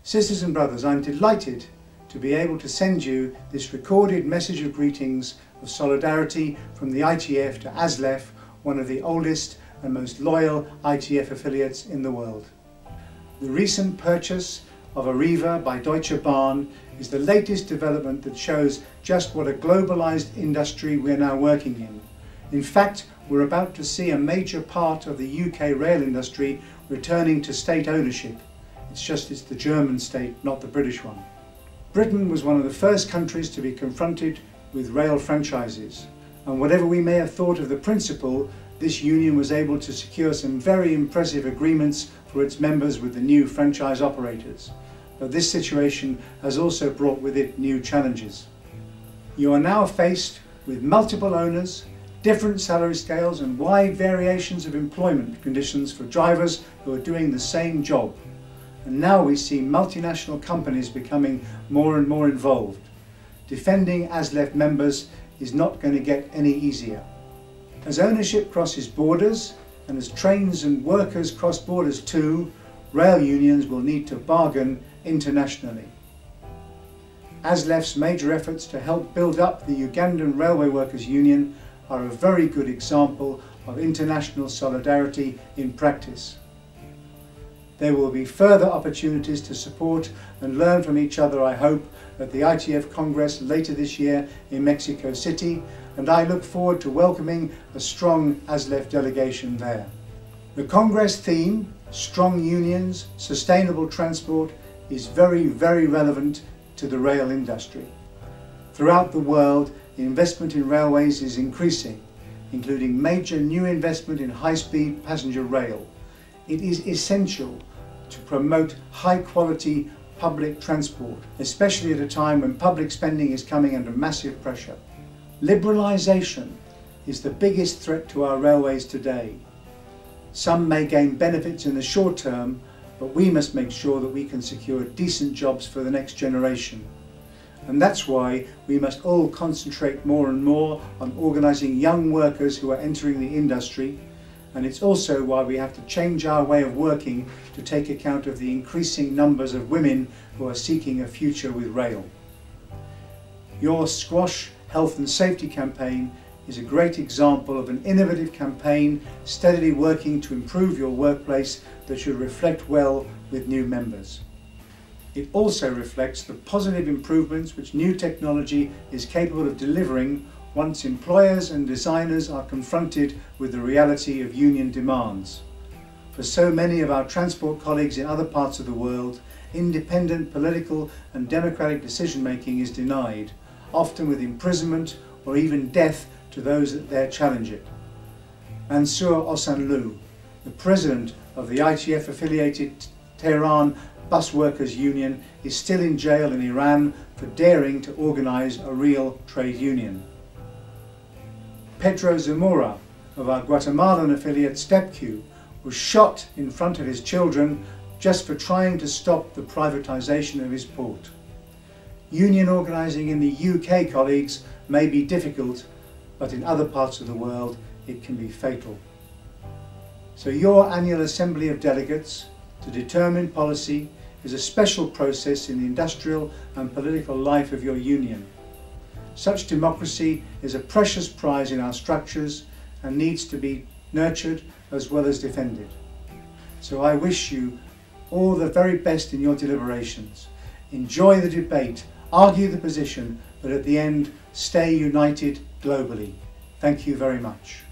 Sisters and brothers, I'm delighted to be able to send you this recorded message of greetings of solidarity from the ITF to ASLEF, one of the oldest and most loyal ITF affiliates in the world. The recent purchase of Arriva by Deutsche Bahn is the latest development that shows just what a globalized industry we're now working in. In fact, we're about to see a major part of the UK rail industry returning to state ownership. It's the German state, not the British one. Britain was one of the first countries to be confronted with rail franchises, and whatever we may have thought of the principle, this union was able to secure some very impressive agreements for its members with the new franchise operators. But this situation has also brought with it new challenges. You are now faced with multiple owners, different salary scales and wide variations of employment conditions for drivers who are doing the same job. And now we see multinational companies becoming more and more involved. Defending ASLEF members is not going to get any easier. As ownership crosses borders and as trains and workers cross borders too, rail unions will need to bargain internationally. ASLEF's major efforts to help build up the Ugandan Railway Workers Union are a very good example of international solidarity in practice. There will be further opportunities to support and learn from each other, I hope, at the ITF Congress later this year in Mexico City, and I look forward to welcoming a strong ASLEF delegation there. The Congress theme, Strong Unions, Sustainable Transport, is very, very relevant to the rail industry. Throughout the world, investment in railways is increasing, including major new investment in high-speed passenger rail. It is essential to promote high-quality public transport, especially at a time when public spending is coming under massive pressure. Liberalisation is the biggest threat to our railways today. Some may gain benefits in the short term, but we must make sure that we can secure decent jobs for the next generation. And that's why we must all concentrate more and more on organising young workers who are entering the industry, and it's also why we have to change our way of working to take account of the increasing numbers of women who are seeking a future with rail. Your Squash Health and Safety campaign is a great example of an innovative campaign steadily working to improve your workplace that should reflect well with new members. It also reflects the positive improvements which new technology is capable of delivering once employers and designers are confronted with the reality of union demands. For so many of our transport colleagues in other parts of the world, independent political and democratic decision-making is denied, often with imprisonment or even death to those that dare challenge it. Mansour Osanloo, the president of the ITF-affiliated Tehran Bus Workers Union, is still in jail in Iran for daring to organise a real trade union. Pedro Zamora of our Guatemalan affiliate StepQ was shot in front of his children just for trying to stop the privatisation of his port. Union organising in the UK, colleagues, may be difficult, but in other parts of the world it can be fatal. So your annual Assembly of Delegates to determine policy is a special process in the industrial and political life of your union. Such democracy is a precious prize in our structures and needs to be nurtured as well as defended. So I wish you all the very best in your deliberations. Enjoy the debate, argue the position, but at the end, stay united globally. Thank you very much.